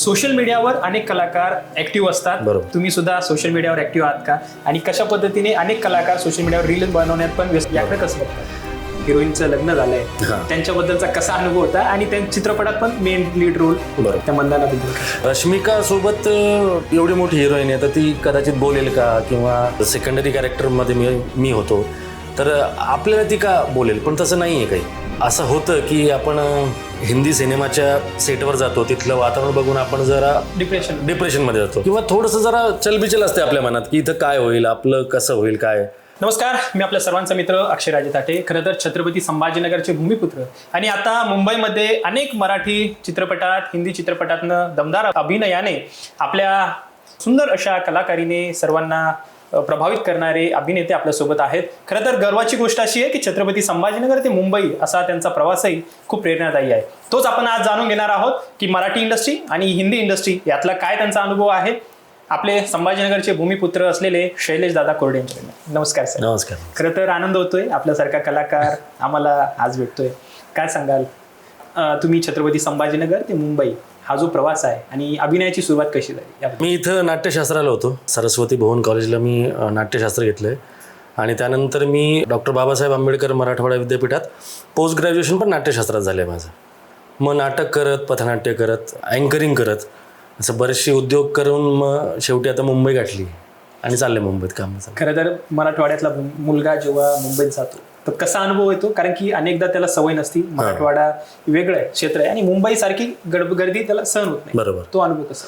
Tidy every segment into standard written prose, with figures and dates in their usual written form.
Social मीडियावर अनेक कलाकार ऍक्टिव्ह असतात. बरोबर. तुम्ही सुद्धा सोशल मीडियावर ऍक्टिव्ह आहात का? आणि कशा पद्धतीने अनेक कलाकार सोशल मीडियावर रील बनवण्यात पण व्यस्त, याकडे कसं बघतात? हिरोईनचं लग्न झालंय, त्यांच्याबद्दलचा कसा अनुभव होता आणि त्या चित्रपटात पण मेन लीड रोल त्या मंदानाबद्दल. रश्मिका सोबत एवढी मोठी हिरोईन आहे तर ती कदाचित बोलेल का, किंवा सेकंडरी कॅरेक्टरमध्ये मी होतो तर आपल्याला ती का बोलेल, पण तसं नाही आहे काही. असं होतं की आपण हिंदी सिनेमाच्या सेटवर जातो, तिथलं वातावरण बघून आपण जरा डिप्रेशनमध्ये जातो, किंवा थोडंसं जरा चलबिचल असते आपल्या मनात की इथं काय होईल, आपलं कसं होईल काय. नमस्कार, मी आपल्या सर्वांचा मित्र अक्षय राजे ताटे. खरं तर छत्रपती संभाजीनगरचे भूमिपुत्र आणि आता मुंबईमध्ये अनेक मराठी चित्रपटात, हिंदी चित्रपटातनं दमदार अभिनयाने, आपल्या सुंदर अशा कलाकारीने सर्वांना प्रभावित करणारे अभिनेते आपल्यासोबत आहेत. खरं तर गर्वाची गोष्ट अशी आहे की छत्रपती संभाजीनगर ते मुंबई असा त्यांचा प्रवासही खूप प्रेरणादायी आहे. तोच आपण आज जाणून घेणार आहोत की मराठी इंडस्ट्री आणि हिंदी इंडस्ट्री यातला काय त्यांचा अनुभव आहे. आपले संभाजीनगरचे भूमिपुत्र असलेले शैलेश दादा कोरडे यांच्याकडे. नमस्कार सर. नमस्कार. खरं तर आनंद होतोय आपल्यासारखा कलाकार आम्हाला आज भेटतोय. काय सांगाल, तुम्ही छत्रपती संभाजीनगर ते मुंबई हा जो प्रवास आहे आणि अभिनयाची सुरुवात कशी झाली? मी इथं नाट्यशास्त्राला होतो, सरस्वती भुवन कॉलेजला मी नाट्यशास्त्र घेतलंय आणि त्यानंतर मी डॉक्टर बाबासाहेब आंबेडकर मराठवाडा विद्यापीठात पोस्ट ग्रॅज्युएशन पण नाट्यशास्त्रात झालं आहे माझं. मग नाटक करत, पथनाट्य करत, अँकरिंग करत, असं बरेचसे उद्योग करून मग शेवटी आता मुंबई गाठली आणि चालले मुंबईत काम. खरं तर मराठवाड्यातला मुलगा जेव्हा मुंबईत जातो तर कसा अनुभव येतो? कारण की अनेकदा त्याला सवय नसती, मराठवाडा वेगळं आहे, क्षेत्र आहे आणि मुंबई सारखी गर्दी त्याला सहन होत नाही. बरोबर. तो अनुभव कसा?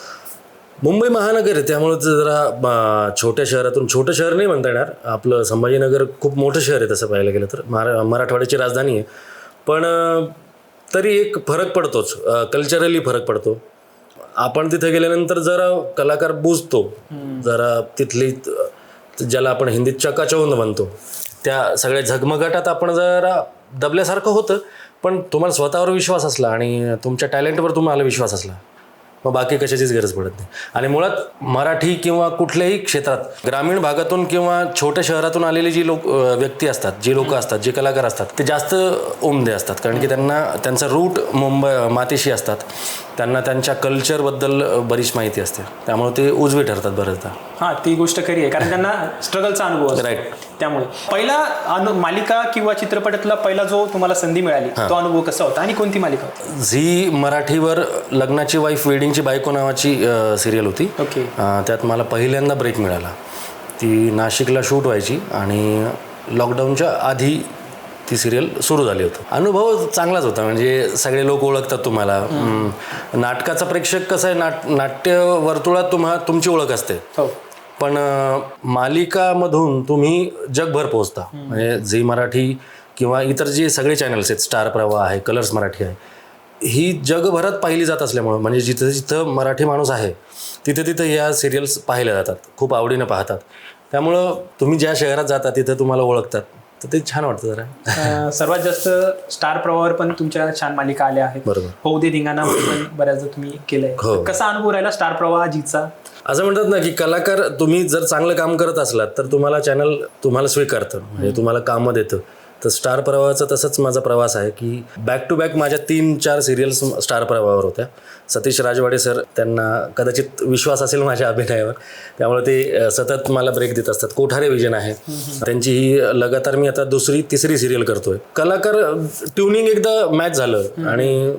मुंबई महानगर आहे त्यामुळे जरा छोट्या शहरातून, छोटं शहर नाही म्हणता येणार, आपलं संभाजीनगर खूप मोठं शहर आहे तसं पाहायला गेलं तर, मराठवाड्याची राजधानी आहे. पण तरी एक फरक पडतोच, कल्चरली फरक पडतो. आपण तिथे गेल्यानंतर जरा कलाकार बुजतो, जरा तिथली ज्याला आपण हिंदीत चकाचौंध म्हणतो त्या सगळ्या झगमगाटात आपण जरा दबल्यासारखं होतं. पण तुम्हाला स्वतःवर विश्वास असला आणि तुमच्या टॅलेंटवर तुम्हाला विश्वास असला मग बाकी कशाचीच गरज पडत नाही. आणि मुळात मराठी किंवा कुठल्याही क्षेत्रात ग्रामीण भागातून किंवा छोट्या शहरातून आलेली जी व्यक्ती असतात, जी लोक असतात, जे कलाकार असतात ते जास्त उमदे असतात, कारण की त्यांना त्यांचा रूट मातीशी असतात, त्यांना त्यांच्या कल्चरबद्दल बरीच माहिती असते, त्यामुळे ते उजवे ठरतात बरेचदा. हां, ती गोष्ट खरी आहे, कारण त्यांना स्ट्रगलचा अनुभव असतो. राईट. त्यामुळे पहिला मालिका किंवा चित्रपटातला पहिला जो तुम्हाला संधी मिळाली तो अनुभव कसा होता आणि कोणती मालिका होती? झी मराठीवर लग्नाची वाईफ वेडिंगची बायको नावाची सिरियल होती. ओके. त्यात मला पहिल्यांदा ब्रेक मिळाला. ती नाशिकला शूट व्हायची आणि लॉकडाऊनच्या आधी ती सिरियल सुरू झाली होती. अनुभव चांगलाच होता, म्हणजे सगळे लोक ओळखतात तुम्हाला. नाटकाचा प्रेक्षक कसं आहे, नाट्य वर्तुळात तुमची ओळख असते. पण मालिकामधून तुम्ही जगभर पोहोचता. म्हणजे झी मराठी किंवा इतर जे सगळे चॅनल्स आहेत, स्टार प्रवाह आहे, कलर्स मराठी आहे, ही जगभरात पाहिली जात असल्यामुळं, म्हणजे जिथं जिथं मराठी माणूस आहे तिथं तिथं ह्या सिरियल्स पाहिल्या जातात, खूप आवडीनं पाहतात. त्यामुळं तुम्ही ज्या शहरात जाता तिथं तुम्हाला ओळखतात, तर ते छान वाटतं जरा. सर्वात जास्त स्टार प्रवाहावर पण तुमच्या छान मालिका आल्या आहेत. बरोबर. होऊ दे धिंगाणा पण बऱ्याचदा तुम्ही केलंय. कसा अनुभव राहिला स्टार प्रवाह जीचा? असं म्हणतात ना की कलाकार तुम्ही जर चांगलं काम करत असलात तर तुम्हाला चॅनल तुम्हाला स्वीकारतं, म्हणजे तुम्हाला कामं देतं. तर स्टार प्रवाहाचा तसंच माझा प्रवास आहे की बॅक टू बॅक माझ्या 3-4 सिरियल्स स्टार प्रवाहावर होत्या. सतीश राजवाडे सर, त्यांना कदाचित विश्वास असेल माझ्या अभिनयावर, त्यामुळे ते सतत मला ब्रेक देत असतात. कोठारे विजन आहे त्यांची, ही लगातार मी आता 2री-3री सिरियल करतोय. कलाकार ट्युनिंग एकदा मॅच झालं आणि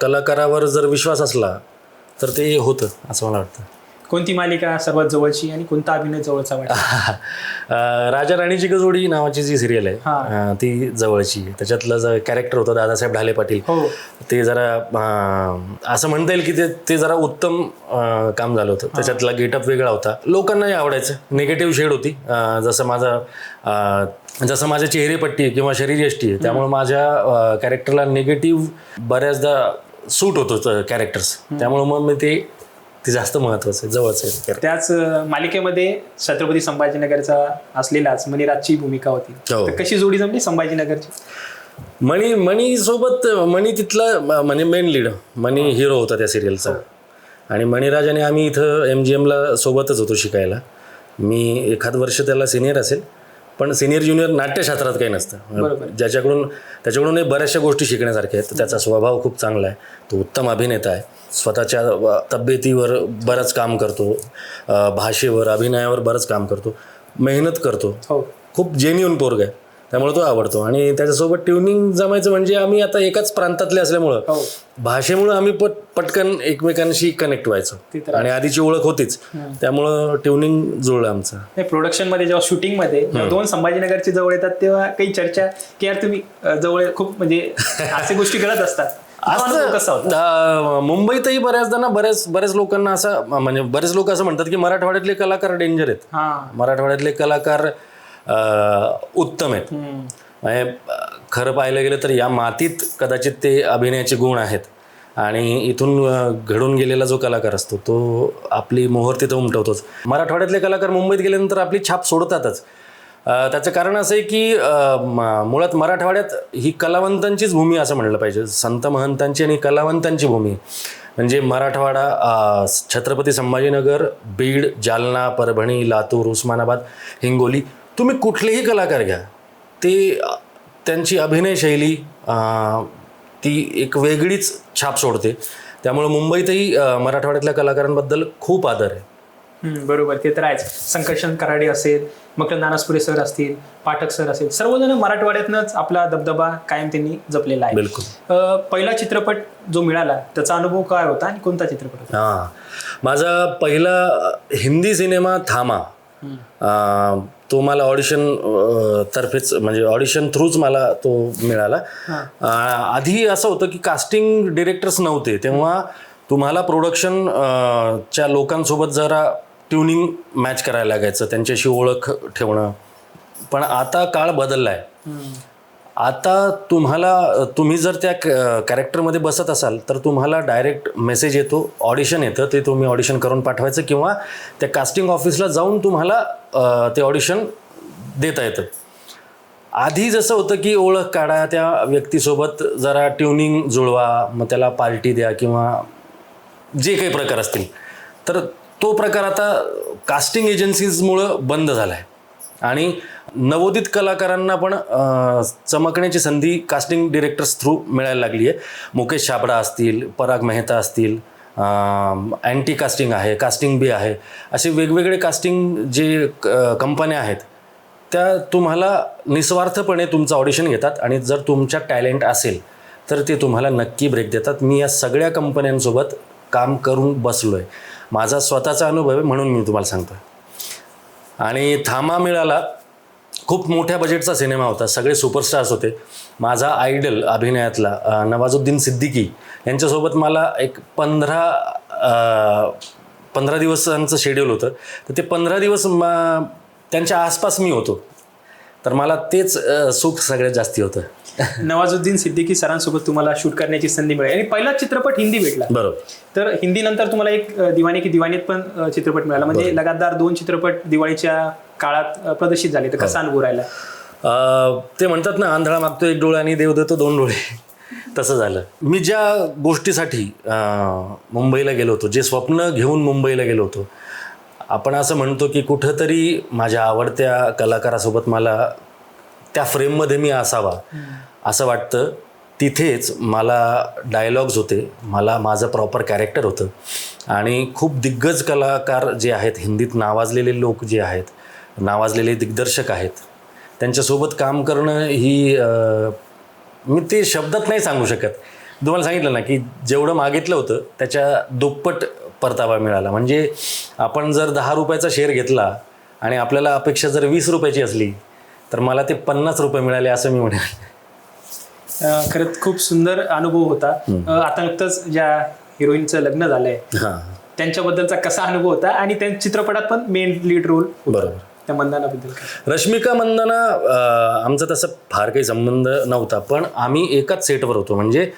कलाकारावर जर विश्वास असला तर ते होतं असं मला वाटतं. कोणती मालिका सर्वात जवळची आणि कोणता अभिनय जवळचा वाटतो? राजा राणीची जोडी नावाची जी सिरियल आहे ती जवळची. त्याच्यातलं जे कॅरेक्टर होतं दादासाहेब ढाले पाटील, ते जरा असं म्हणता येईल की ते जरा उत्तम काम झालं होतं. त्याच्यातला गेटअप वेगळा होता, लोकांनाही आवडायचं. निगेटिव्ह शेड होती, जसं माझ्या चेहरेपट्टी किंवा शरीरयष्टी आहे, त्यामुळे माझ्या कॅरेक्टरला निगेटिव्ह बऱ्याचदा सूट होत होतं कॅरेक्टर्स, त्यामुळे मग मी ते जास्त महत्वाचं आहे, जवळचं आहे. त्याच मालिकेमध्ये छत्रपती संभाजीनगरचा असलेलाच मणिराजची भूमिका होती. कशी जोडी जमली संभाजीनगरची? मणी सोबत, मणी तिथला म्हणजे मेन लीड, मणी हिरो होता त्या सिरियलचा. आणि मणिराज आणि आम्ही इथं MGMला सोबतच होतो शिकायला. मी एखाद वर्ष त्याला सिनियर असेल, पण सिनियर ज्युनियर नाट्यशास्त्रात काही नसतं. त्याच्याकडूनही बऱ्याचशा गोष्टी शिकण्यासारख्या आहेत. त्याचा स्वभाव खूप चांगला आहे, तो उत्तम अभिनेता आहे, स्वतःच्या तब्येतीवर बरंच काम करतो, भाषेवर अभिनयावर बरंच काम करतो, मेहनत करतो, खूप जेन्युइन पोरगा आहे, त्यामुळे तो आवडतो. आणि त्याच्यासोबत ट्युनिंग जमायचं म्हणजे आम्ही आता एकाच प्रांतातले असल्यामुळं भाषेमुळं आम्ही पटकन एकमेकांशी कनेक्ट व्हायचो आणि आधीची ओळख होतीच, त्यामुळं ट्युनिंग जुळलं आमचं. प्रोडक्शन मध्ये जेव्हा शूटिंग मध्ये दोन संभाजीनगरचे जवळ येतात तेव्हा काही चर्चा की यार तुम्ही जवळ खूप म्हणजे असे गोष्टी घडत असतात. मुंबईतही बऱ्याचदा ना बरेच लोकांना असं म्हणजे बरेच लोक असं म्हणतात की मराठवाड्यातले कलाकार डेंजर आहेत, मराठवाड्यातले कलाकार उत्तम आहेत. म्हणजे खरं पाहायला गेलं तर या मातीत कदाचित ते अभिनयाचे गुण आहेत आणि इथून घडून गेलेला जो कलाकार असतो तो आपली मोहर तिथं उमटवतोच. मराठवाड्यातले कलाकार मुंबईत गेल्यानंतर आपली छाप सोडतातच. त्याचं कारण असं आहे की मुळात मराठवाड्यात ही कलावंतांचीच भूमी असं म्हणलं पाहिजे, संत महंतांची आणि कलावंतांची भूमी. म्हणजे मराठवाडा, छत्रपती संभाजीनगर, बीड, जालना, परभणी, लातूर, उस्मानाबाद, हिंगोली, तुम्ही कुठलेही कलाकार घ्या, ते त्यांची अभिनय शैली ती एक वेगळीच छाप सोडते. त्यामुळे मुंबईतही मराठवाड्यातल्या कलाकारांबद्दल खूप आदर आहे. बरोबर, ते तर आहेच. संकर्षण कराडे असेल, मकरंद नानसपुरे सर असतील, पाठक सर असेल, सर्वजण मराठवाड्यातनंच आपला दबदबा कायम त्यांनी जपलेला आहे. बिलकुल. पहिला चित्रपट जो मिळाला त्याचा अनुभव काय होता आणि कोणता चित्रपट होता? माझा पहिला हिंदी सिनेमा थामा, तो मला ऑडिशन तर्फेच म्हणजे ऑडिशन थ्रूच मला तो मिळाला. आधी असं होतं की कास्टिंग डिरेक्टर्स नव्हते, तेव्हा तुम्हाला प्रोडक्शन च्या लोकांसोबत जरा ट्युनिंग मॅच करायला लागायचं, त्यांच्याशी ओळख ठेवणं. पण आता काळ बदलला आहे. आता तुम्ही जर त्या कॅरेक्टरमध्ये बसत असाल तर तुम्हाला डायरेक्ट मेसेज येतो, ऑडिशन येतं, ते तुम्ही ऑडिशन करून पाठवायचं किंवा त्या कास्टिंग ऑफिसला जाऊन तुम्हाला ते ऑडिशन देता येतं. आधी जसं होतं की ओळख काढा, त्या व्यक्तीसोबत जरा ट्युनिंग जुळवा, मग त्याला पार्टी द्या किंवा जे काही प्रकार असतील, तर तो प्रकार आता कास्टिंग एजन्सीजमुळं बंद झाला आहे. आणि नवोदित कलाकारांना पण चमकण्याची संधी कास्टिंग डिरेक्टर्स थ्रू मिळायला लागली आहे. मुकेश छाबडा असतील, पराग मेहता असतील, अँटी कास्टिंग आहे, कास्टिंग बी आहे, असे वेगवेगळे कास्टिंग जे कंपन्या आहेत त्या तुम्हाला निस्वार्थपणे तुमचं ऑडिशन घेतात आणि जर तुमच्या टॅलेंट असेल तर ते तुम्हाला नक्की ब्रेक देतात. मी या सगळ्या कंपन्यांसोबत काम करून बसलो आहे, माझा स्वतःचा अनुभव आहे म्हणून मी तुम्हाला सांगतो. आणि थामा मिळाला, खूप मोठ्या बजेटचा सिनेमा होता, सगळे सुपरस्टार्स होते. माझा आयडल अभिनयातला नवाजुद्दीन सिद्दीकी यांच्यासोबत मला एक 15 दिवसांचं शेड्यूल होतं. तर ते 15 दिवस त्यांच्या आसपास मी होतो, तर मला तेच सुख सगळ्यात जास्ती होतं. नवाजुद्दीन सिद्दीकी सरांसोबत तुम्हाला शूट करण्याची संधी मिळाली आणि पहिला चित्रपट हिंदी भेटला. बरोबर. तर हिंदी नंतर तुम्हाला एक दिवानी की दिवानीत पण चित्रपट मिळाला, म्हणजे लगातार 2 चित्रपट दिवाळीच्या काळात प्रदर्शित झाले. तर कसा अनुभव राहिला? ते म्हणतात ना, आंधळा मागतो 1 डोळा आणि देव देतो 2 डोळे, तसं झालं. मी ज्या गोष्टीसाठी मुंबईला गेलो होतो, जे स्वप्न घेऊन मुंबईला गेलो होतो, आपण असं म्हणतो की कुठंतरी माझ्या आवडत्या कलाकारासोबत मला त्या फ्रेममध्ये मी असावा असं वाटतं. तिथेच मला डायलॉग्स होते, माझं प्रॉपर कॅरेक्टर होतं आणि खूप दिग्गज कलाकार जे आहेत, हिंदीत नावाजलेले लोक जे आहेत, नावाजलेले दिग्दर्शक आहेत, त्यांच्यासोबत काम करणं ही मी ते शब्दात नाही सांगू शकत. तुम्हाला सांगितलं ना की जेवढं मागितलं होतं त्याच्या दुप्पट परतावा मिळाला. म्हणजे आपण जर 10 रुपयाचा शेअर घेतला आणि आपल्याला अपेक्षा जर 20 रुपयाची असली तर मला ते 50 रुपये मिळाले असं मी म्हणेन. खरंच खूप सुंदर अनुभव होता. आता नुकतंच ज्या हिरोईनचं लग्न झालंय त्यांच्याबद्दलचा कसा अनुभव होता आणि त्या चित्रपटात पण मेन लीड रोल? बरोबर. त्या मंदानाबद्दल? रश्मिका मंदाना आमचा तसं फार काही संबंध नव्हता, पण आम्ही एकाच सेटवर होतो. म्हणजे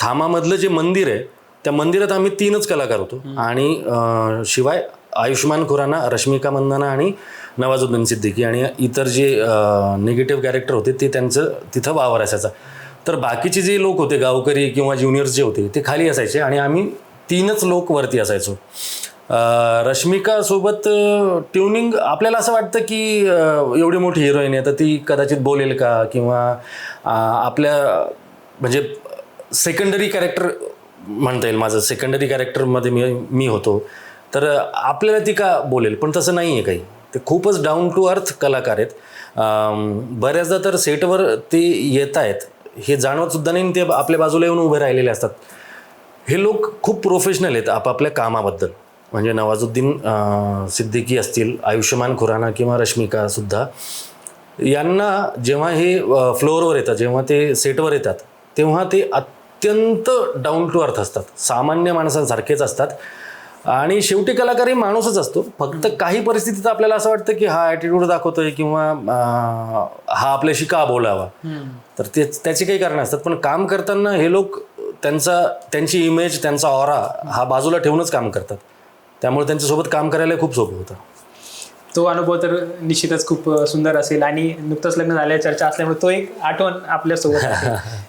थामामधलं जे मंदिर आहे त्या मंदिरात आम्ही 3च कलाकार होतो आणि शिवाय आयुष्मान खुराना, रश्मिका मंदाना आणि नवाजुद्दीन सिद्दीकी आणि इतर जे निगेटिव्ह कॅरेक्टर होते ते त्यांचं तिथं वावर असायचा. तर बाकीचे जे लोक होते, गावकरी किंवा ज्युनियर्स जे होते, ते खाली असायचे आणि आम्ही 3च लोक वरती असायचो. रश्मिकासोबत ट्युनिंग आपल्याला असं वाटतं की एवढी मोठी हिरोईन आहे तर ती कदाचित बोलेल का, किंवा आपल्या म्हणजे सेकंडरी कॅरेक्टर म्हणता येईल, माझं सेकंडरी कॅरेक्टरमध्ये मी होतो, तर आपल्याला ती का बोलेल. पण तसं नाही आहे काही. ते खूपच डाऊन टू अर्थ कलाकार आहेत. बऱ्याचदा तर सेटवर ते येत आहेत हे जाणवतसुद्धा नाही, ते आपल्या बाजूला येऊन उभे राहिलेले असतात. हे लोक खूप प्रोफेशनल आहेत आपापल्या कामाबद्दल. म्हणजे नवाजुद्दीन सिद्दीकी असतील, आयुष्यमान खुराना किंवा रश्मिकासुद्धा, यांना जेव्हा हे फ्लोअरवर येतात, जेव्हा ते सेटवर येतात, तेव्हा ते अत्यंत डाऊन टू अर्थ असतात, सामान्य माणसांसारखेच असतात. आणि शेवटी कलाकार हे माणूसच असतो. फक्त काही परिस्थितीत आपल्याला असं वाटतं की हा ॲटिट्यूड दाखवतोय किंवा हा आपल्याशी का बोलावा, तर त्याची काही कारणं असतात. पण काम करताना हे लोक त्यांची इमेज, त्यांचा ऑरा हा बाजूला ठेवूनच काम करतात. त्यामुळे त्यांच्यासोबत काम करायला खूप सोपं होतं. तो अनुभव तर निश्चितच खूप सुंदर असेल आणि नुकतंच लग्न झाल्या चर्चा असल्यामुळे तो एक आठवण आपल्यासोबत आहे.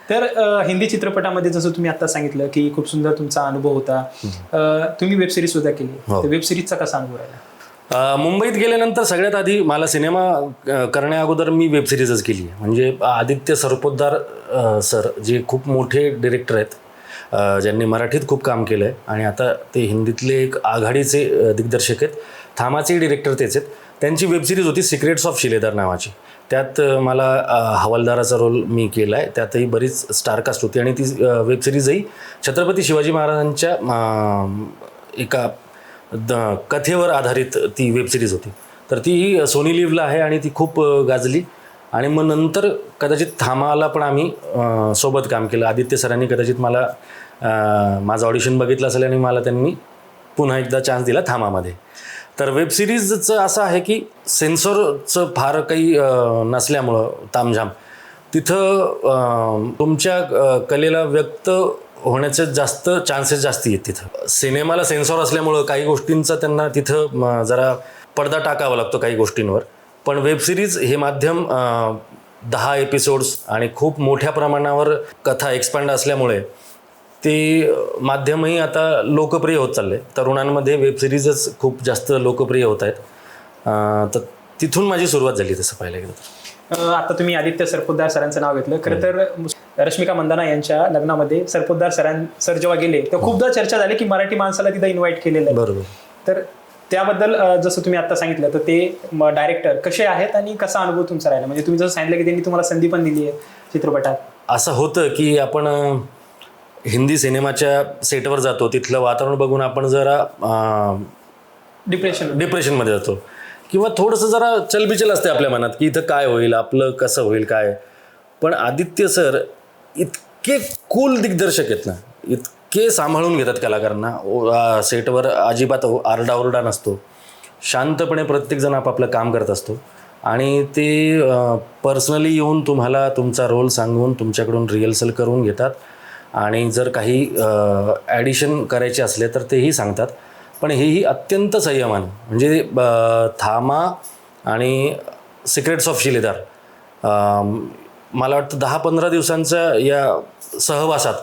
तर हिंदी चित्रपटामध्ये जसं तुम्ही आता सांगितलं की खूप सुंदर तुमचा अनुभव होता. तुम्ही वेब सिरीज सुद्धा केली, तर वेब सिरीजचा कसा अनुभव राहिला? मुंबईत गेल्यानंतर सगळ्यात आधी मला सिनेमा करण्याअगोदर मी वेब सिरीजच केली आहे. म्हणजे आदित्य सरपोतदार सर जे खूप मोठे डिरेक्टर आहेत, ज्यांनी मराठीत खूप काम केलं आहे आणि आता ते हिंदीतले एक आघाडीचे दिग्दर्शक आहेत. थामाचे डिरेक्टर तेच आहेत. त्यांची वेब सिरीज होती सिक्रेट्स ऑफ शिलेदार नावाची. त्यात मला हवालदाराचा रोल मी केला आहे. त्यातही बरीच स्टारकास्ट होती आणि ती वेब सिरीजही छत्रपती शिवाजी महाराजांच्या एका कथेवर आधारित ती वेब सिरीज होती. तर ती सोनी लिव्हला आहे आणि ती खूप गाजली. आणि मग नंतर कदाचित थामाला पण आम्ही सोबत काम केलं. आदित्य सरांनी कदाचित मला माझं ऑडिशन बघितलं असेल आणि मला त्यांनी पुन्हा एकदा चान्स दिला थामामध्ये. तर वेब सिरीजचं असं आहे की सेन्सॉरचं फार काही नसल्यामुळं तामझाम, तिथं तुमच्या कलेला व्यक्त होण्याचे जास्त चान्सेस जास्ती आहेत. तिथं सिनेमाला सेन्सॉर असल्यामुळं काही गोष्टींचा त्यांना तिथं जरा पडदा टाकावा लागतो काही गोष्टींवर. पण वेब सिरीज हे माध्यम 10 एपिसोड्स आणि खूप मोठ्या प्रमाणावर कथा एक्सपांड असल्यामुळे ते माध्यमही आता लोकप्रिय होत चालले. तरुणांमध्ये वेब सिरीजच खूप जास्त लोकप्रिय होत आहेत. तर तिथून माझी सुरुवात झाली तसं पाहायला गेलं तर. आता तुम्ही आदित्य सरपोतदार सरांचं नाव घेतलं. खरं तर रश्मिका मंदाना यांच्या लग्नामध्ये सरपोतदार सर जेव्हा गेले तर खूपदा चर्चा झाली की मराठी माणसाला तिथं इन्व्हाइट केलेलं आहे. बरोबर. तर त्याबद्दल जसं तुम्ही आता सांगितलं तर ते डायरेक्टर कसे आहेत आणि कसा अनुभव तुमचा राहिला? म्हणजे तुम्ही जसं सांगितलं की त्यांनी तुम्हाला संधी पण दिली आहे चित्रपटात. असं होतं की आपण हिंदी सिनेमाच्या सेटवर जातो, तिथलं वातावरण बघून आपण जरा डिप्रेशनमध्ये जातो किंवा थोडंसं जरा चलबिचल असते आपल्या मनात की इथं काय होईल, आपलं कसं होईल काय. पण आदित्य सर इतके कूल दिग्दर्शक आहेत ना, इतके सांभाळून घेतात कलाकारांना. सेटवर अजिबात आरडाओरडा नसतो. शांतपणे प्रत्येकजण आपापलं काम करत असतो आणि ते पर्सनली येऊन तुम्हाला तुमचा रोल सांगून तुमच्याकडून रिहर्सल करून घेतात आणि जर काही ॲडिशन करायचे असले तर तेही सांगतात. पण हेही अत्यंत संयमानं. म्हणजे थामा आणि सिक्रेट्स ऑफ शिलेदार मला वाटतं 10-15 दिवसांच्या या सहवासात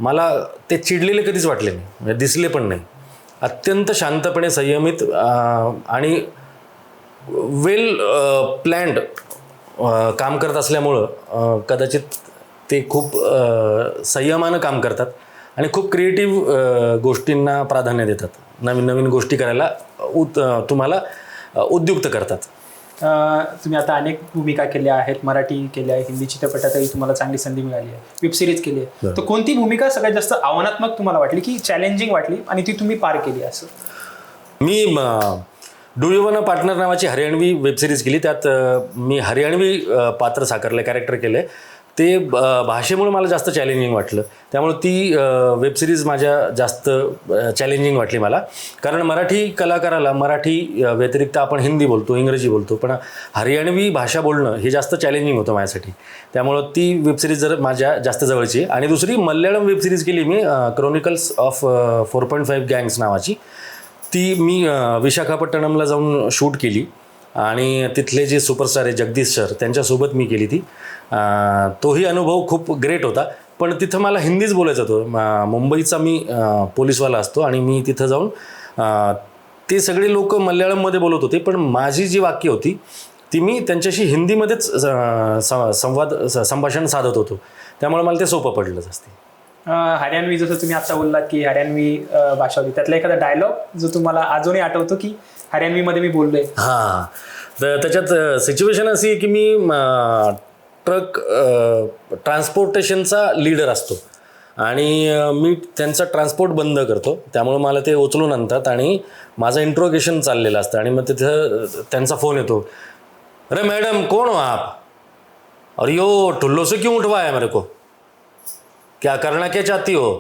मला ते चिडलेले कधीच वाटले नाही, म्हणजे दिसले पण नाही. अत्यंत शांतपणे संयमित आणि वेल प्लॅन्ड काम करत असल्यामुळं कदाचित ते खूप संयमानं काम करतात आणि खूप क्रिएटिव्ह गोष्टींना प्राधान्य देतात. नवीन नवीन गोष्टी करायला तुम्हाला उद्युक्त करतात. तुम्ही आता अनेक भूमिका केल्या आहेत, मराठी केल्या आहे, हिंदी चित्रपटातही तुम्हाला चांगली संधी मिळाली आहे, वेब सिरीज केली आहे. तर कोणती भूमिका सगळ्यात जास्त आव्हानात्मक तुम्हाला वाटली की चॅलेंजिंग वाटली आणि ती तुम्ही पार केली? असं me do you want a partner नावाची हरियाणवी वेब सिरीज केली. त्यात मी हरियाणवी पात्र साकारलं, कॅरेक्टर केलं. ते भाषेमुळे मला जास्त चॅलेंजिंग वाटलं. त्यामुळे ती वेब सिरीज माझ्या जास्त चॅलेंजिंग वाटली मला. कारण मराठी कलाकाराला मराठी व्यतिरिक्त आपण हिंदी बोलतो, इंग्रजी बोलतो, पण हरियाणवी भाषा बोलणं हे जास्त चॅलेंजिंग होतं माझ्यासाठी. त्यामुळं ती वेब सिरीज जर माझ्या जास्त जवळची. आणि दुसरी मल्याळम वेब सिरीज केली मी, क्रॉनिकल्स ऑफ 4.5 गँग्स नावाची. ती मी विशाखापट्टणमला जाऊन शूट केली आणि तिथले जे सुपरस्टार आहे जगदीश सर, त्यांच्यासोबत मी केली ती. तोही अनुभव खूप ग्रेट होता. पण तिथं मला हिंदीच बोलायचं होतं. मुंबईचा मी पोलीसवाला असतो आणि मी तिथं जाऊन ते सगळे लोक मल्याळममध्ये बोलत होते, पण माझी जी वाक्य होती ती मी त्यांच्याशी हिंदीमध्येच संभाषण साधत होतो, त्यामुळे मला ते सोपं पडलं जास्ती. हरियाणवी जसं तुम्ही आता बोललात की हरियाणवी भाषा होती, त्यातला एखादा डायलॉग जो तुम्हाला अजूनही आठवतो की हरियाणवीमध्ये मी बोललोय? हां, तर त्याच्यात सिच्युएशन अशी आहे की मी ट्रक ट्रान्सपोर्टेशनचा लीडर असतो आणि मी त्यांचा ट्रान्सपोर्ट बंद करतो, त्यामुळे मला ते उचलून आणतात आणि माझं इंट्रोगेशन चाललेलं असतं आणि मग तिथं त्यांचा फोन येतो, अरे मैडम कौन हो आप, और यो ठुल्लो से क्यों उठवाया मेरे को, क्या करना क्या चाहती हो.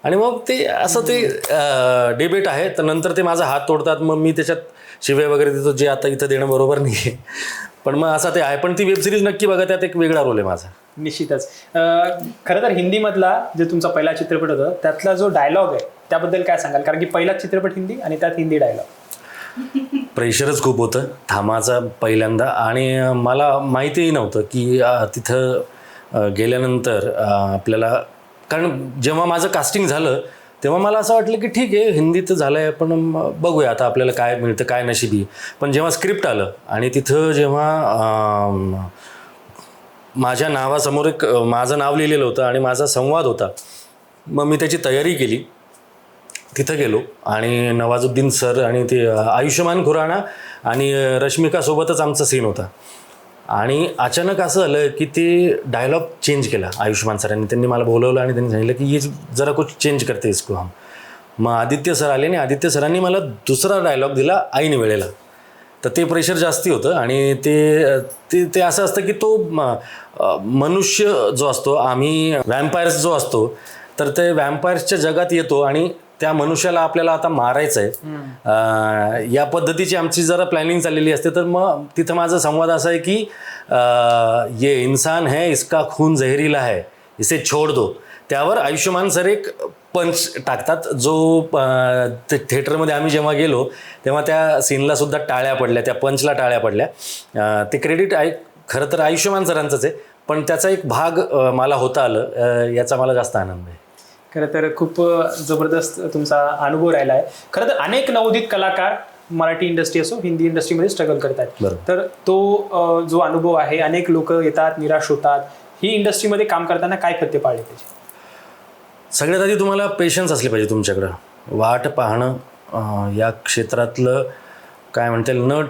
आणि मग ते असं ते डिबेट आहे. तर नंतर ते माझा हात तोडतात, मग मी त्याच्यात शिवे वगैरे देतो, जे आता इथं देणं बरोबर नाही आहे, पण मग असं ते आहे. पण ती वेबसिरीज नक्की बघा, त्यात एक वेगळा रोल आहे माझा. निश्चितच. खरं तर हिंदीमधला जे तुमचा पहिला चित्रपट होता त्यातला जो डायलॉग आहे त्याबद्दल काय सांगाल? कारण की पहिलाच चित्रपट हिंदी आणि त्यात हिंदी डायलॉग. प्रेशरच खूप होतं थामाचा पहिल्यांदा, आणि मला माहितीही नव्हतं की तिथं गेल्यानंतर आपल्याला, कारण जेव्हा माझं कास्टिंग झालं तेव्हा मला असं वाटलं की ठीक आहे हिंदीत झालं आहे, पण बघूया आता आपल्याला काय मिळतं, काय नशिबी. पण जेव्हा स्क्रिप्ट आलं आणि तिथं जेव्हा माझ्या नावासमोर एक माझं नाव लिहिलेलं होतं आणि माझा संवाद होता, मग मी त्याची तयारी केली. तिथं गेलो आणि नवाजुद्दीन सर आणि ते आयुष्यमान खुराना आणि रश्मिकासोबतच आमचा सीन होता. आणि अचानक असं झालं की ते डायलॉग चेंज केला आयुष्यमान सरांनी. त्यांनी मला बोलवलं आणि त्यांनी सांगितलं की ये जरा कुछ चेंज करते इसको हम. मग आदित्य सर आले आणि आदित्य सरांनी मला दुसरा डायलॉग दिला ऐन वेळेला. तर ते प्रेशर जास्ती होतं आणि ते ते असं असतं की तो मनुष्य जो असतो, आम्ही वॅम्पायर्स जो असतो, तर ते वॅम्पायर्सच्या जगात येतो आणि त्या मनुष्याला आपल्याला आता मारायचं आहे, या पद्धतीची आमची जरा प्लॅनिंग चाललेली असते. तर मग तिथं माझा संवाद असा आहे की ये इंसान है, इसका खून जहरीला है, इसे छोड़ दो. त्यावर आयुष्यमान सर एक पंच टाकतात, जो ते थिएटरमध्ये आम्ही जेव्हा गेलो तेव्हा त्या सीनला सुद्धा टाळ्या पडल्या, त्या पंचला टाळ्या पडल्या. ते क्रेडिट आहे खरं तर आयुष्यमान सरांचंच आहे, पण त्याचा एक भाग मला होता आलं, याचा मला जास्त आनंद आहे. खरं तर खूप जबरदस्त तुमचा अनुभव राहिला आहे. खरं तर अनेक नवोदित कलाकार मराठी इंडस्ट्री असो हिंदी इंडस्ट्रीमध्ये स्ट्रगल करतात. तर तो जो अनुभव आहे, अनेक लोक येतात निराश होतात, ही इंडस्ट्रीमध्ये काम करताना काय खते पाळले पाहिजे? सगळ्यात आधी तुम्हाला पेशन्स असले पाहिजे तुमच्याकडं. वाट पाहणं या क्षेत्रातलं काय म्हणता येईल न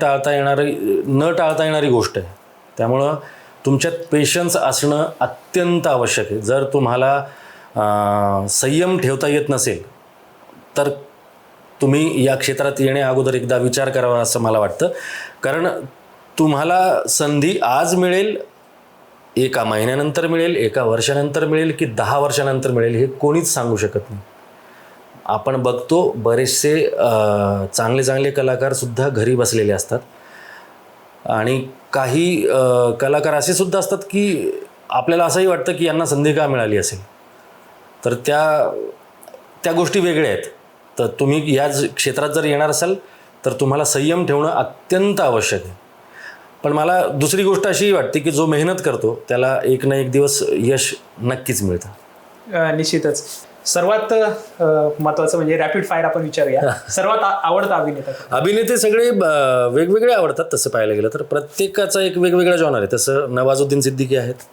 टाळता येणारी गोष्ट आहे. त्यामुळं तुमच्यात पेशन्स असणं अत्यंत आवश्यक आहे. जर तुम्हाला संयम ठेवता येत नसेल तर तुम्ही या क्षेत्रात येण्या अगोदर एकदा विचार करावा असं मला वाटतं. कारण तुम्हाला संधी आज मिळेल, एका महिन्यानंतर मिळेल, एका वर्षानंतर मिळेल की 10 वर्षानंतर मिळेल, हे कोणीच सांगू शकत नाही. आपण बघतो बरेचसे चांगले कलाकारसुद्धा घरी बसलेले असतात आणि काही कलाकार असे सुद्धा असतात की आपल्याला असंही वाटतं की यांना संधी का मिळाली असेल. तर त्या गोष्टी वेगळ्या आहेत. तर तुम्ही या क्षेत्रात जर येणार असाल तर तुम्हाला संयम ठेवणं अत्यंत आवश्यक आहे. पण मला दुसरी गोष्ट अशी वाटते की जो मेहनत करतो त्याला एक ना एक दिवस यश नक्कीच मिळतं. निश्चितच. सर्वात महत्त्वाचं म्हणजे रॅपिड फायर आपण विचारूया. सर्वात आवडता अभिनेते सगळे वेगवेगळे आवडतात. तसं पाहायला गेलं तर प्रत्येकाचा एक वेगवेगळा जॉनर आहे. तसं नवाजुद्दीन सिद्दीकी आहेत,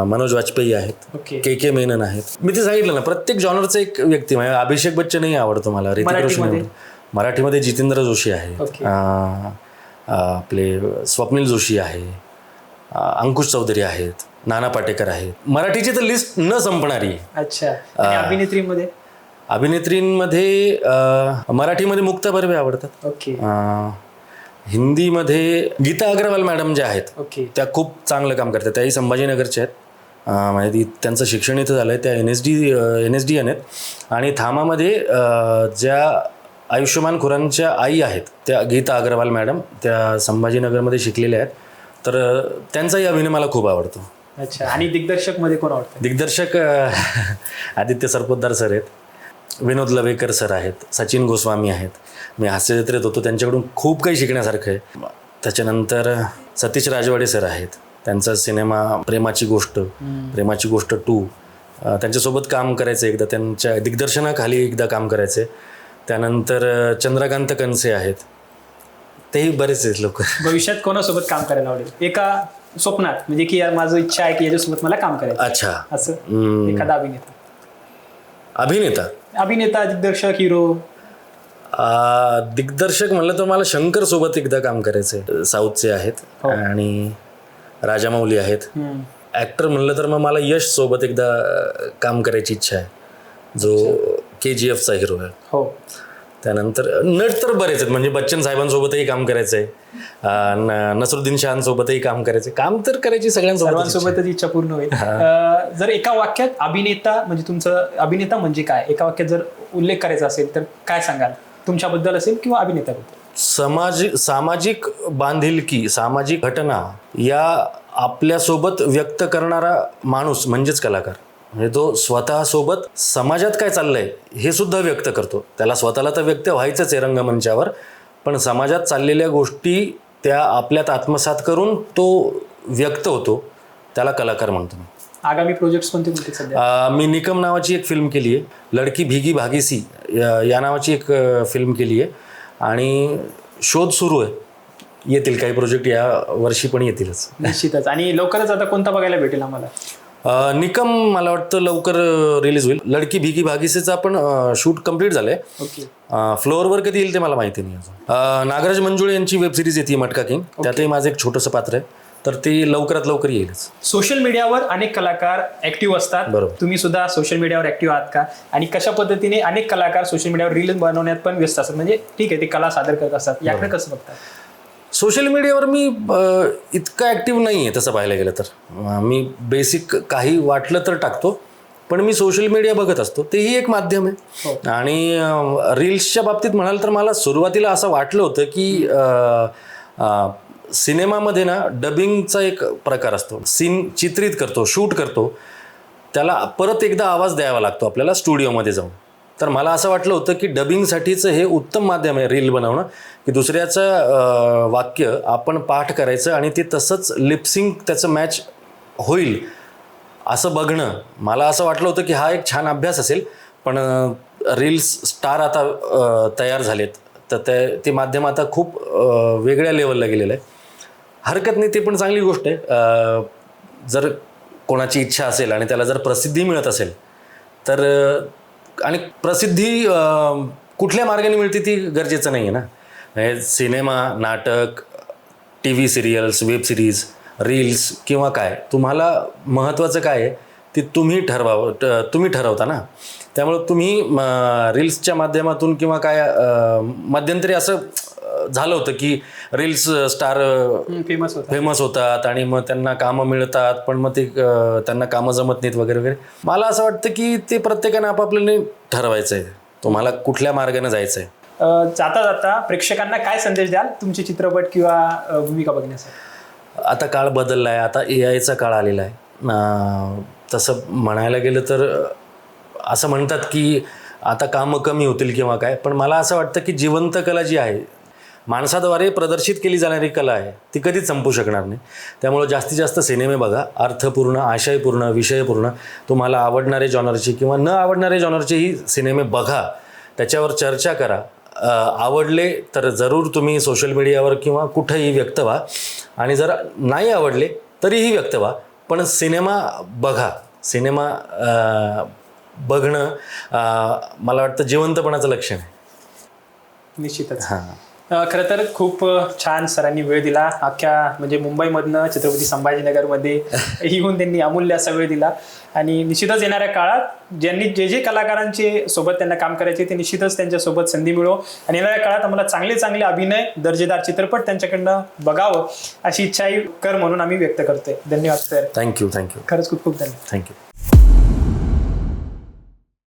मनोज वाजपेयी आहेत, के मेनन आहेत. मी ते सांगितलं ना, प्रत्येक जॉनरचं एक व्यक्ती म्हणजे अभिषेक बच्चनही आवडतो मला, ऋतिक रोशन. मराठीमध्ये जितेंद्र जोशी आहे, आपले स्वप्नील जोशी आहे, अंकुश चौधरी आहेत, नाना पाटेकर आहेत. मराठीची तर लिस्ट न संपणारी आहे. अच्छा. अभिनेत्रींमध्ये मराठीमध्ये मुक्ता बर्वे आवडतात. ओके. हिंदीमध्ये गीता अग्रवाल मॅडम ज्या आहेत, त्या खूप चांगलं काम करतात. त्याही संभाजीनगरच्या आहेत, म्हणजे त्यांचं शिक्षण इथं झालं आहे. त्या NSDN आहेत. आणि थामामध्ये ज्या आयुष्यमान खुरांच्या आई आहेत त्या गीता अग्रवाल मॅडम, त्या संभाजीनगरमध्ये शिकलेल्या आहेत. तर त्यांचाही अभिनय मला खूप आवडतो. अच्छा. आणि दिग्दर्शकमध्ये कोण आवडतं? दिग्दर्शक आदित्य सरपोतदार सर आहेत, विनोद लवेकर सर आहेत, सचिन गोस्वामी आहेत. मी हास्य जत्रेत होतो, त्यांच्याकडून खूप काही शिकण्यासारखं आहे. त्याच्यानंतर सतीश राजवाडे सर आहेत, त्यांचा सिनेमा प्रेमाची गोष्ट 2, त्यांच्यासोबत काम करायचं, एकदा त्यांच्या दिग्दर्शनाखाली एकदा काम करायचं आहे. त्यानंतर चंद्रकांत कनसे आहेत, तेही बरेच आहेत लोक. भविष्यात कोणासोबत काम करायला आवडेल एका स्वप्नात, म्हणजे की यार माझं इच्छा आहे की याच्यासोबत मला काम करायचं अच्छा. असं एखादा अभिनेता दिग्दर्शक हिरो. दिग्दर्शक म्हणलं तर मला शंकर सोबत एकदा काम करायचंय, साऊथचे आहेत. आणि राजामौली आहेत. ऍक्टर म्हणलं तर मग मला यश सोबत एकदा काम करायची इच्छा आहे, जो KGF चा हिरो आहे. हो. त्यानंतर नट तर बरेच आहेत, म्हणजे बच्चन साहेबांसोबतही काम करायचंय, नसरुद्दीन शाहसोबतही काम करायचंय. काम तर करायची सर्वांसोबतच इच्छा पूर्ण होईल. जर एका वाक्यात अभिनेता म्हणजे तुमचं अभिनेता म्हणजे काय, एका वाक्यात जर उल्लेख करायचा असेल तर काय सांगाल, तुमच्याबद्दल असेल किंवा अभिनेत्याबद्दल? सामाजिक बांधिलकी, सामाजिक घटना या आपल्यासोबत व्यक्त करणारा माणूस म्हणजेच कलाकार. म्हणजे तो स्वतःसोबत समाजात काय चाललंय हे सुद्धा व्यक्त करतो. त्याला स्वतःला तर व्यक्त व्हायचंच आहे रंगमंचावर, पण समाजात चाललेल्या गोष्टी त्या आपल्यात आत्मसात करून तो व्यक्त होतो, त्याला कलाकार म्हणतो मी. आगामी प्रोजेक्ट्स कोणते कोणते सध्या? मी निकम नावाची एक फिल्म केली आहे, लडकी भीगी भागी सी या नावाची एक फिल्म केली आहे, आणि शोध सुरू आहे. येतील काही प्रोजेक्ट या वर्षी पण येतीलच निश्चितच. आणि लवकरच आता कोणता बघायला भेटेल आम्हाला? निकम मला वाटतं लवकर रिलीज होईल. लडकी भिगी भागीसेचा पण शूट कम्प्लीट झालंय. फ्लोअरवर कधी येईल ते मला माहिती नाही अजून. नागराज मंजुळे यांची वेब सिरीज येते मटका किंग, त्यातही माझं एक छोटंसं पात्र आहे, तर ते लवकरात लवकर येईलच. सोशल मीडियावर अनेक कलाकार ऍक्टिव्ह असतात. बरोबर. तुम्ही सुद्धा सोशल मीडियावर ऍक्टिव्ह आहात का? आणि कशा पद्धतीने अनेक कलाकार सोशल मीडियावर रील बनवण्यात पण व्यस्त असतात, म्हणजे ठीक आहे ते कला सादर करत असतात, याकडे कसं बघतात? सोशल मीडियावर मी इतका ॲक्टिव्ह नाही आहे तसं पाहायला गेलं तर. मी बेसिक काही वाटलं तर टाकतो, पण मी सोशल मीडिया बघत असतो, तेही एक माध्यम आहे. आणि रील्सच्या बाबतीत म्हणाल तर मला सुरुवातीला असं वाटलं होतं की सिनेमामध्ये ना डबिंगचा एक प्रकार असतो, सीन चित्रित करतो, शूट करतो, त्याला परत एकदा आवाज द्यावा लागतो आपल्याला स्टुडिओमध्ये जाऊन. तर मला असं वाटलं होतं की डबिंगसाठीचं हे उत्तम माध्यम आहे रील बनवणं, की दुसऱ्याचं वाक्य आपण पाठ करायचं आणि ते तसंच लिपसिंग त्याचं मॅच होईल असं बघणं. मला असं वाटलं होतं की हा एक छान अभ्यास असेल, पण रील्स स्टार आता तयार झालेत, तर ते माध्यम आता खूप वेगळ्या लेवलला गेलेलं आहे. हरकत नाही, ते पण चांगली गोष्ट आहे. जर कोणाची इच्छा असेल आणि त्याला जर प्रसिद्धी मिळत असेल तर, आणि प्रसिद्धी कुठल्या मार्गाने मिळते ती गरजेचं नाही आहे ना. सिनेमा, नाटक, TV serials, web series, reels किंवा काय, तुम्हाला महत्त्वाचं काय आहे ते तुम्ही ठरवता ना. त्यामुळं तुम्ही रील्सच्या माध्यमातून किंवा काय, मध्यंतरी असं झालं होतं की रील्स स्टार फेमस होतात आणि मग त्यांना कामं मिळतात, पण मग ते त्यांना कामं जमत नाहीत वगैरे वगैरे. मला असं वाटतं की ते प्रत्येकानं आपापल्याने ठरवायचं आहे, तुम्हाला कुठल्या मार्गाने जायचं आहे. जाता जाता प्रेक्षकांना काय संदेश द्याल तुमचे चित्रपट किंवा भूमिका बघण्यासाठी? आता काळ बदलला आहे, आता AI चा काळ आलेला आहे. तसं म्हणायला गेलं तर असं म्हणतात की आता कामं कमी होतील किंवा काय, पण मला असं वाटतं की जिवंत कला जी आहे, माणसाद्वारे प्रदर्शित केली जाणारी कला आहे, ती कधीच संपू शकणार नाही. त्यामुळं जास्तीत जास्त सिनेमे बघा, अर्थपूर्ण, आशयपूर्ण, विषयपूर्ण. तुम्हाला आवडणारे जॉनरचे किंवा न आवडणारे जॉनरचेही सिनेमे बघा, त्याच्यावर चर्चा करा. आवडले तर जरूर तुम्ही सोशल मीडियावर किंवा कुठंही व्यक्त व्हा, आणि जर नाही आवडले तरीही व्यक्त व्हा, पण सिनेमा बघा. सिनेमा बघणं मला वाटतं जिवंतपणाचं लक्षण आहे. निश्चितच. खरं तर खूप छान सरांनी वेळ दिला. अख्ख्या म्हणजे मुंबईमधनं छत्रपती संभाजीनगरमध्ये येऊन त्यांनी अमूल्य असा वेळ दिला. आणि निश्चितच येणाऱ्या काळात ज्यांनी जे कलाकारांचे सोबत त्यांना काम करायचे ते निश्चितच त्यांच्यासोबत संधी मिळो, आणि येणाऱ्या काळात आम्हाला चांगले चांगले अभिनय, दर्जेदार चित्रपट त्यांच्याकडनं बघावं अशी इच्छाही कर म्हणून आम्ही व्यक्त करतोय. धन्यवाद सर. थँक्यू. खरंच खूप खूप धन्यवाद. थँक्यू.